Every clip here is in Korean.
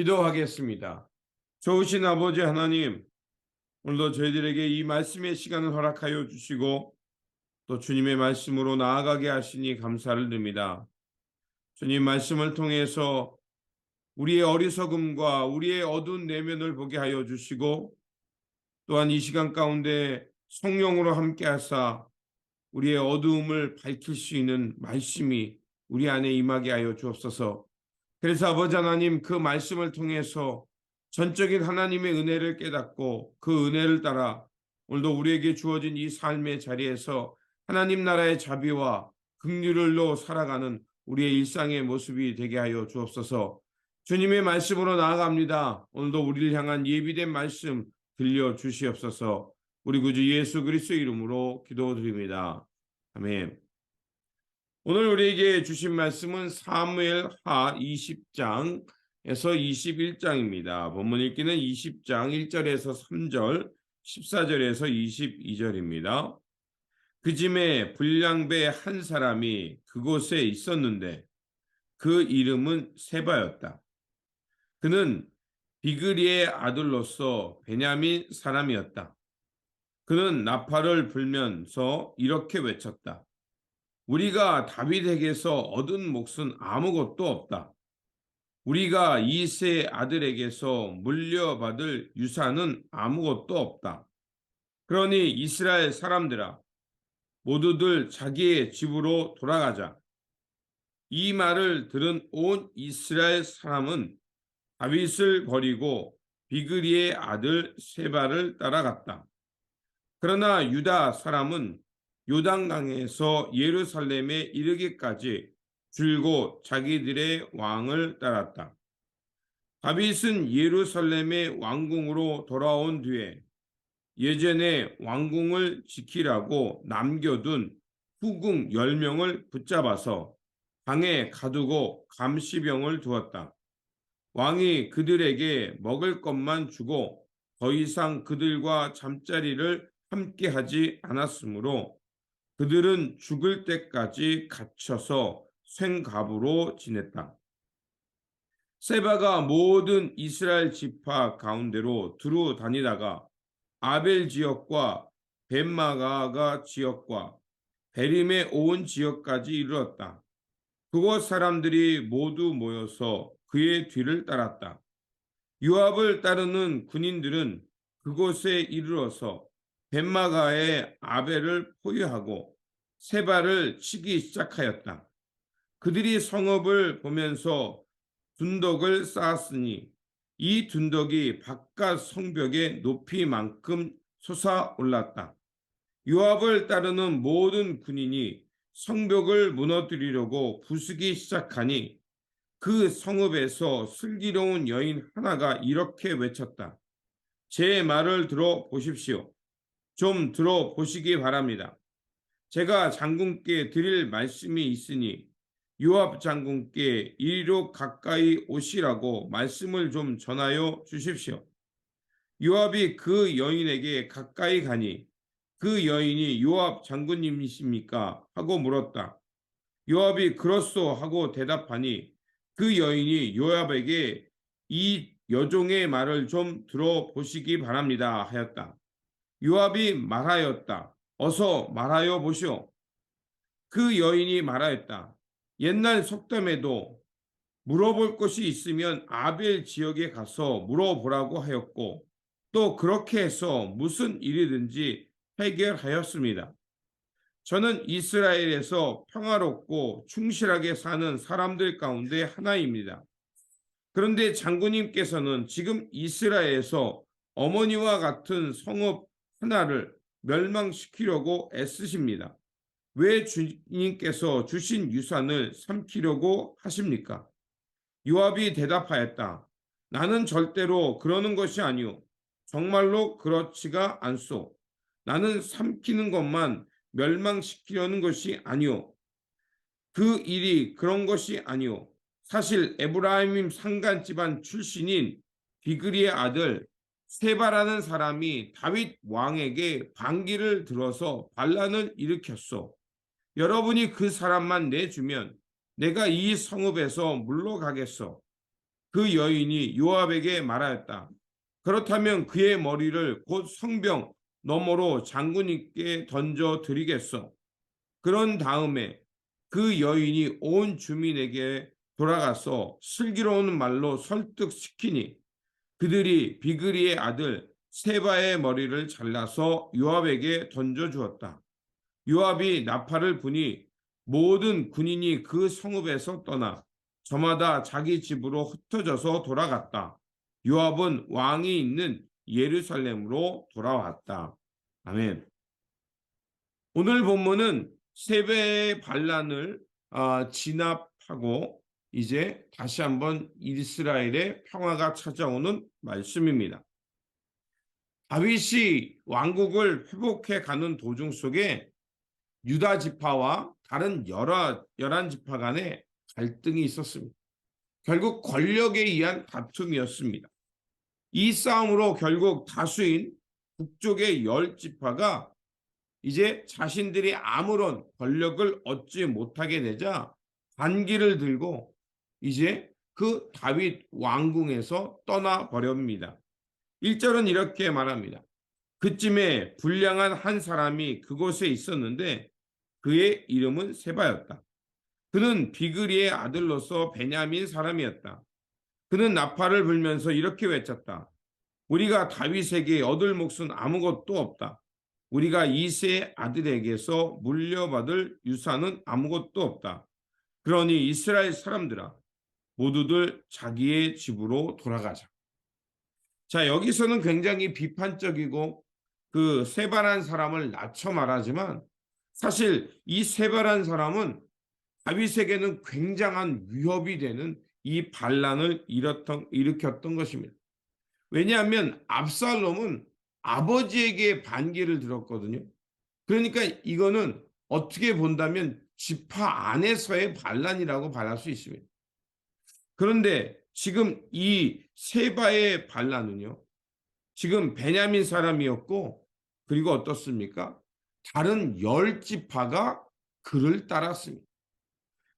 기도하겠습니다. 좋으신 아버지 하나님, 오늘도 저희들에게 이 말씀의 시간을 허락하여 주시고 또 주님의 말씀으로 나아가게 하시니 감사를 드립니다. 주님 말씀을 통해서 우리의 어리석음과 우리의 어두운 내면을 보게 하여 주시고 또한 이 시간 가운데 성령으로 함께 하사 우리의 어두움을 밝힐 수 있는 말씀이 우리 안에 임하게 하여 주옵소서. 그래서 아버지 하나님, 그 말씀을 통해서 전적인 하나님의 은혜를 깨닫고 그 은혜를 따라 오늘도 우리에게 주어진 이 삶의 자리에서 하나님 나라의 자비와 긍휼을로 살아가는 우리의 일상의 모습이 되게 하여 주옵소서. 주님의 말씀으로 나아갑니다. 오늘도 우리를 향한 예비된 말씀 들려주시옵소서. 우리 구주 예수 그리스도 이름으로 기도드립니다. 아멘. 오늘 우리에게 주신 말씀은 사무엘하 20장에서 21장입니다. 본문 읽기는 20장 1절에서 3절, 14절에서 22절입니다. 그짐에 불량배 한 사람이 그곳에 있었는데 그 이름은 세바였다. 그는 비그리의 아들로서 베냐민 사람이었다. 그는 나팔을 불면서 이렇게 외쳤다. 우리가 다윗에게서 얻은 몫은 아무것도 없다. 우리가 이세 아들에게서 물려받을 유산은 아무것도 없다. 그러니 이스라엘 사람들아, 모두들 자기의 집으로 돌아가자. 이 말을 들은 온 이스라엘 사람은 다윗을 버리고 비그리의 아들 세바를 따라갔다. 그러나 유다 사람은 요단강에서 예루살렘에 이르기까지 줄곧 자기들의 왕을 따랐다. 다윗은 예루살렘의 왕궁으로 돌아온 뒤에 예전에 왕궁을 지키라고 남겨둔 후궁 10명을 붙잡아서 방에 가두고 감시병을 두었다. 왕이 그들에게 먹을 것만 주고 더 이상 그들과 잠자리를 함께 하지 않았으므로 그들은 죽을 때까지 갇혀서 생갑으로 지냈다. 세바가 모든 이스라엘 지파 가운데로 두루 다니다가 아벨 지역과 벳마가 지역과 베림의 온 지역까지 이르렀다. 그곳 사람들이 모두 모여서 그의 뒤를 따랐다. 요압을 따르는 군인들은 그곳에 이르러서 벳마가의 아벨을 포위하고 세바를 치기 시작하였다. 그들이 성읍을 보면서 둔덕을 쌓았으니 이 둔덕이 바깥 성벽의 높이만큼 솟아올랐다. 요압을 따르는 모든 군인이 성벽을 무너뜨리려고 부수기 시작하니 그 성읍에서 슬기로운 여인 하나가 이렇게 외쳤다. 제 말을 들어보십시오. 좀 들어보시기 바랍니다. 제가 장군께 드릴 말씀이 있으니 요압 장군께 이리로 가까이 오시라고 말씀을 좀 전하여 주십시오. 요압이 그 여인에게 가까이 가니 그 여인이 요압 장군님이십니까? 하고 물었다. 요압이 그렇소 하고 대답하니 그 여인이 요압에게 이 여종의 말을 좀 들어보시기 바랍니다 하였다. 요압이 말하였다. 어서 말하여 보시오. 그 여인이 말하였다. 옛날 속담에도 물어볼 것이 있으면 아벨 지역에 가서 물어보라고 하였고 또 그렇게 해서 무슨 일이든지 해결하였습니다. 저는 이스라엘에서 평화롭고 충실하게 사는 사람들 가운데 하나입니다. 그런데 장군님께서는 지금 이스라엘에서 어머니와 같은 성읍 하나를 멸망시키려고 애쓰십니다. 왜 주님께서 주신 유산을 삼키려고 하십니까? 요압이 대답하였다. 나는 절대로 그러는 것이 아니오. 정말로 그렇지가 않소. 나는 삼키는 것만 멸망시키려는 것이 아니오. 그 일이 그런 것이 아니오. 사실 에브라임 상간 집안 출신인 비그리의 아들 세바라는 사람이 다윗 왕에게 반기를 들어서 반란을 일으켰소. 여러분이 그 사람만 내주면 내가 이 성읍에서 물러가겠소. 그 여인이 요압에게 말하였다. 그렇다면 그의 머리를 곧 성병 너머로 장군님께 던져 드리겠소. 그런 다음에 그 여인이 온 주민에게 돌아가서 슬기로운 말로 설득시키니 그들이 비그리의 아들 세바의 머리를 잘라서 요압에게 던져 주었다. 요압이 나팔을 부니 모든 군인이 그 성읍에서 떠나 저마다 자기 집으로 흩어져서 돌아갔다. 요압은 왕이 있는 예루살렘으로 돌아왔다. 아멘. 오늘 본문은 세배의 반란을 진압하고 이제 다시 한번 이스라엘의 평화가 찾아오는 말씀입니다. 다윗이 왕국을 회복해 가는 도중 속에 유다 지파와 다른 열한 지파 간에 갈등이 있었습니다. 결국 권력에 의한 다툼이었습니다. 이 싸움으로 결국 다수인 북쪽의 10지파가 이제 자신들이 아무런 권력을 얻지 못하게 되자 반기를 들고 이제 그 다윗 왕궁에서 떠나버립니다. 1절은 이렇게 말합니다. 그쯤에 불량한 한 사람이 그곳에 있었는데 그의 이름은 세바였다. 그는 비그리의 아들로서 베냐민 사람이었다. 그는 나팔을 불면서 이렇게 외쳤다. 우리가 다윗에게 얻을 몫은 아무것도 없다. 우리가 이새의 아들에게서 물려받을 유산은 아무것도 없다. 그러니 이스라엘 사람들아 모두들 자기의 집으로 돌아가자. 자, 여기서는 굉장히 비판적이고 그 세바란 사람을 낮춰 말하지만 사실 이 세바란 사람은 다윗에게는 굉장한 위협이 되는 이 반란을 일으켰던 것입니다. 왜냐하면 압살롬은 아버지에게 반기를 들었거든요. 그러니까 이거는 어떻게 본다면 지파 안에서의 반란이라고 말할 수 있습니다. 그런데 지금 이 세바의 반란은요. 지금 베냐민 사람이었고 그리고 어떻습니까? 다른 10지파가 그를 따랐습니다.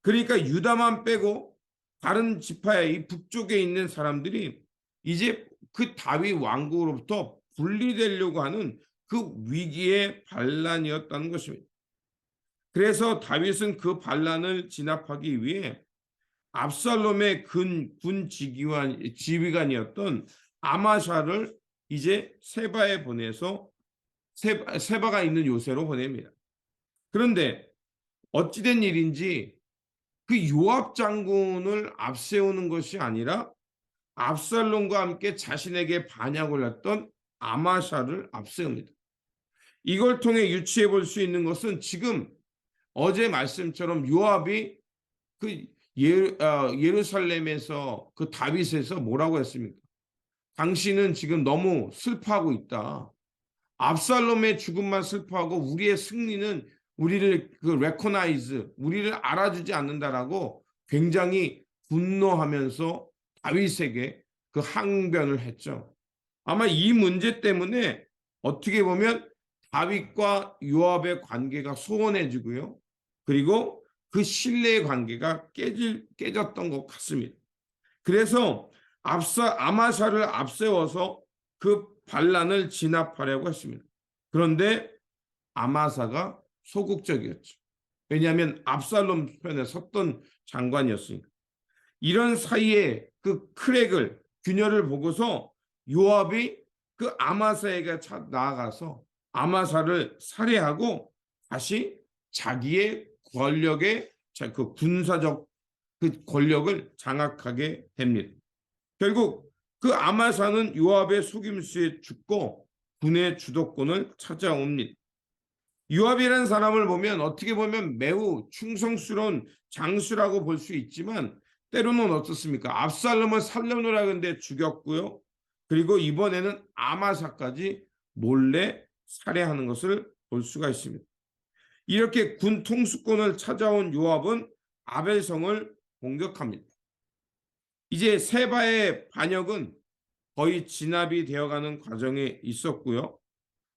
그러니까 유다만 빼고 다른 지파의 이 북쪽에 있는 사람들이 이제 그 다윗 왕국으로부터 분리되려고 하는 그 위기의 반란이었다는 것입니다. 그래서 다윗은 그 반란을 진압하기 위해 압살롬의 군 지휘관이었던 아마샤를 이제 세바에 보내서 세바가 있는 요새로 보냅니다. 그런데 어찌된 일인지 그 요압 장군을 앞세우는 것이 아니라 압살롬과 함께 자신에게 반역을 했던 아마샤를 앞세웁니다. 이걸 통해 유추해 볼 수 있는 것은 지금 어제 말씀처럼 요압이 그 예루살렘에서 그 다윗에서 뭐라고 했습니까? 당신은 지금 너무 슬퍼하고 있다. 압살롬의 죽음만 슬퍼하고 우리의 승리는 우리를 우리를 알아주지 않는다라고 굉장히 분노하면서 다윗에게 그 항변을 했죠. 아마 이 문제 때문에 어떻게 보면 다윗과 요압의 관계가 소원해지고요. 그리고 그 신뢰의 관계가 깨졌던 것 같습니다. 그래서 아마샤를 앞세워서 그 반란을 진압하려고 했습니다. 그런데 아마사가 소극적이었죠. 왜냐하면 압살롬 편에 섰던 장관이었으니까. 이런 사이에 그 균열을 보고서 요압이 그 아마사에게 나아가서 아마사를 살해하고 다시 자기의 권력의 그 군사적 그 권력을 장악하게 됩니다. 결국 그 아마사는 요압의 속임수에 죽고 군의 주도권을 찾아옵니다. 요압이라는 사람을 보면 어떻게 보면 매우 충성스러운 장수라고 볼 수 있지만 때로는 어떻습니까? 압살롬을 살려놓으라 근데 죽였고요. 그리고 이번에는 아마사까지 몰래 살해하는 것을 볼 수가 있습니다. 이렇게 군 통수권을 찾아온 요압은 아벨성을 공격합니다. 이제 세바의 반역은 거의 진압이 되어가는 과정에 있었고요.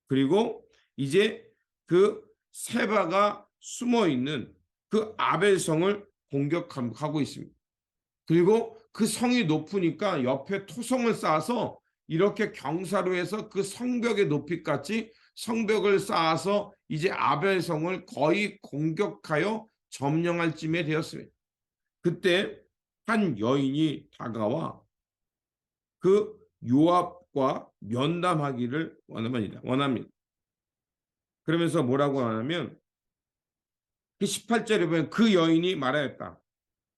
그리고 이제 그 세바가 숨어 있는 그 아벨성을 공격하고 있습니다. 그리고 그 성이 높으니까 옆에 토성을 쌓아서 이렇게 경사로해서 그 성벽의 높이까지 성벽을 쌓아서 이제 아벨성을 거의 공격하여 점령할 쯤에 되었습니다. 그때 한 여인이 다가와 그 요압과 면담하기를 원합니다. 그러면서 뭐라고 하냐면 그 18절에 보면 그 여인이 말하였다.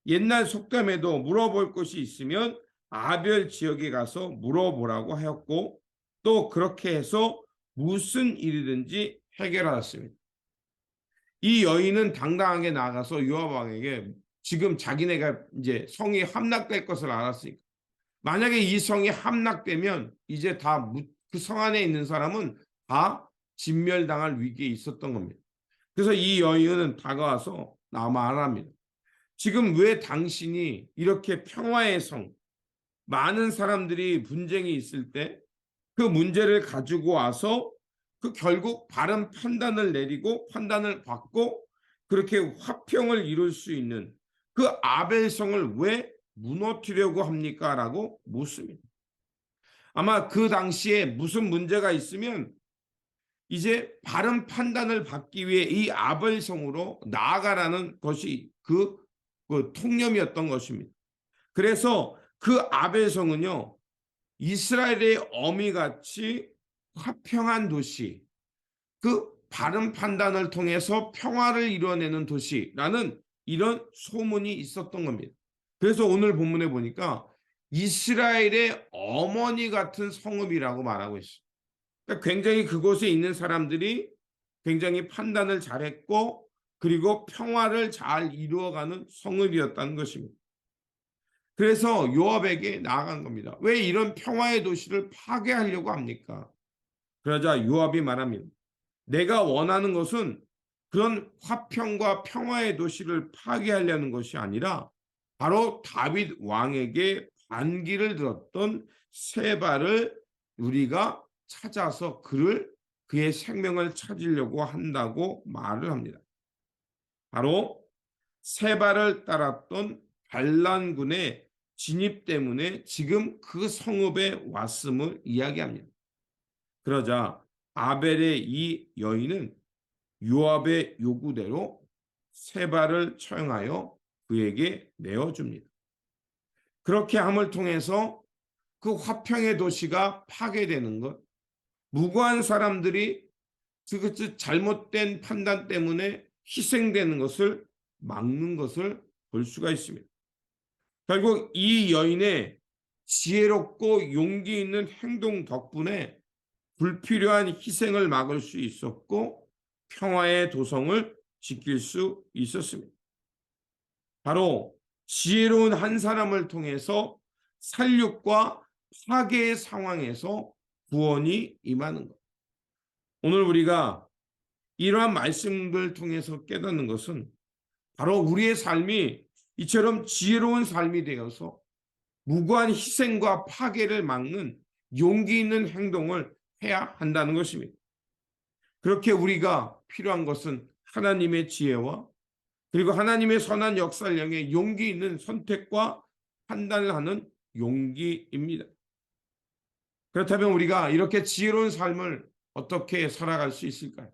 옛날 속담에도 물어볼 곳이 있으면 아벨 지역에 가서 물어보라고 하였고 또 그렇게 해서 무슨 일이든지 해결하였습니다. 이 여인은 당당하게 나가서 요압 왕에게 지금 자기네가 이제 성이 함락될 것을 알았으니까 만약에 이 성이 함락되면 이제 다 그 성 안에 있는 사람은 다 진멸당할 위기에 있었던 겁니다. 그래서 이 여인은 다가와서 말합니다. 지금 왜 당신이 이렇게 평화의 성, 많은 사람들이 분쟁이 있을 때 그 문제를 가지고 와서 그 결국 바른 판단을 내리고 판단을 받고 그렇게 화평을 이룰 수 있는 그 아벨성을 왜 무너뜨리려고 합니까? 라고 묻습니다. 아마 그 당시에 무슨 문제가 있으면 이제 바른 판단을 받기 위해 이 아벨성으로 나아가라는 것이 그 통념이었던 것입니다. 그래서 그 아벨성은요, 이스라엘의 어미같이 화평한 도시, 그 바른 판단을 통해서 평화를 이뤄내는 도시라는 이런 소문이 있었던 겁니다. 그래서 오늘 본문에 보니까 이스라엘의 어머니 같은 성읍이라고 말하고 있어요. 그러니까 굉장히 그곳에 있는 사람들이 굉장히 판단을 잘했고 그리고 평화를 잘 이루어가는 성읍이었다는 것입니다. 그래서 요압에게 나아간 겁니다. 왜 이런 평화의 도시를 파괴하려고 합니까? 그러자 요압이 말합니다. 내가 원하는 것은 그런 화평과 평화의 도시를 파괴하려는 것이 아니라 바로 다윗 왕에게 반기를 들었던 세바를 우리가 찾아서 그의 생명을 찾으려고 한다고 말을 합니다. 바로 세바를 따랐던 반란군의 진입 때문에 지금 그 성읍에 왔음을 이야기합니다. 그러자 아벨의 이 여인은 요압의 요구대로 세바를 처형하여 그에게 내어줍니다. 그렇게 함을 통해서 그 화평의 도시가 파괴되는 것, 무고한 사람들이 그 잘못된 판단 때문에 희생되는 것을 막는 것을 볼 수가 있습니다. 결국 이 여인의 지혜롭고 용기 있는 행동 덕분에 불필요한 희생을 막을 수 있었고 평화의 도성을 지킬 수 있었습니다. 바로 지혜로운 한 사람을 통해서 살육과 파괴의 상황에서 구원이 임하는 것. 오늘 우리가 이러한 말씀을 통해서 깨닫는 것은 바로 우리의 삶이 이처럼 지혜로운 삶이 되어서 무고한 희생과 파괴를 막는 용기 있는 행동을 해야 한다는 것입니다. 그렇게 우리가 필요한 것은 하나님의 지혜와 그리고 하나님의 선한 역사를 향해 용기 있는 선택과 판단을 하는 용기입니다. 그렇다면 우리가 이렇게 지혜로운 삶을 어떻게 살아갈 수 있을까요?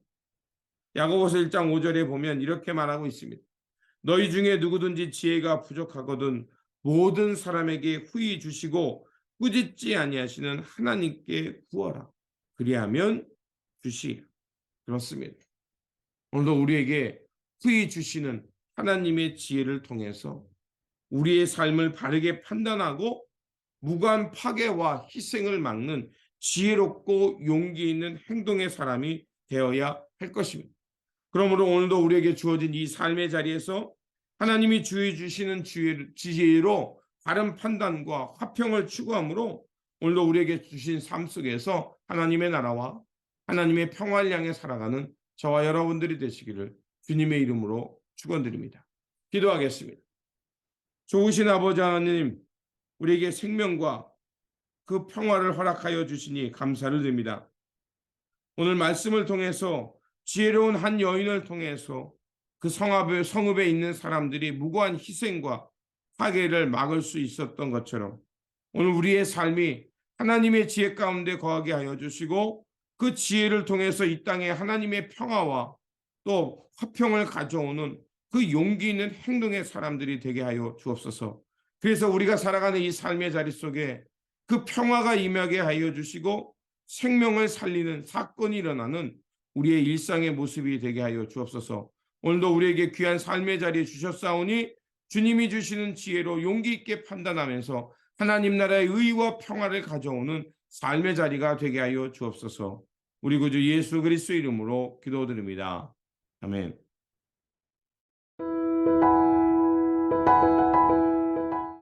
야고보서 1장 5절에 보면 이렇게 말하고 있습니다. 너희 중에 누구든지 지혜가 부족하거든 모든 사람에게 후히 주시고 꾸짖지 아니하시는 하나님께 구하라. 그리하면 주시리라. 그렇습니다. 오늘도 우리에게 후히 주시는 하나님의 지혜를 통해서 우리의 삶을 바르게 판단하고 무관 파괴와 희생을 막는 지혜롭고 용기 있는 행동의 사람이 되어야 할 것입니다. 그러므로 오늘도 우리에게 주어진 이 삶의 자리에서 하나님이 주의 주시는 지혜로 바른 판단과 화평을 추구함으로 오늘도 우리에게 주신 삶 속에서 하나님의 나라와 하나님의 평화를 향해 살아가는 저와 여러분들이 되시기를 주님의 이름으로 축원드립니다. 기도하겠습니다. 좋으신 아버지 하나님, 우리에게 생명과 그 평화를 허락하여 주시니 감사를 드립니다. 오늘 말씀을 통해서 지혜로운 한 여인을 통해서 그 성읍에 있는 사람들이 무고한 희생과 파괴를 막을 수 있었던 것처럼 오늘 우리의 삶이 하나님의 지혜 가운데 거하게 하여 주시고 그 지혜를 통해서 이 땅에 하나님의 평화와 또 화평을 가져오는 그 용기 있는 행동의 사람들이 되게 하여 주옵소서. 그래서 우리가 살아가는 이 삶의 자리 속에 그 평화가 임하게 하여 주시고 생명을 살리는 사건이 일어나는 우리의 일상의 모습이 되게 하여 주옵소서. 오늘도 우리에게 귀한 삶의 자리에 주셨사오니 주님이 주시는 지혜로 용기 있게 판단하면서 하나님 나라의 의와 평화를 가져오는 삶의 자리가 되게 하여 주옵소서. 우리 구주 예수 그리스도 이름으로 기도드립니다. 아멘.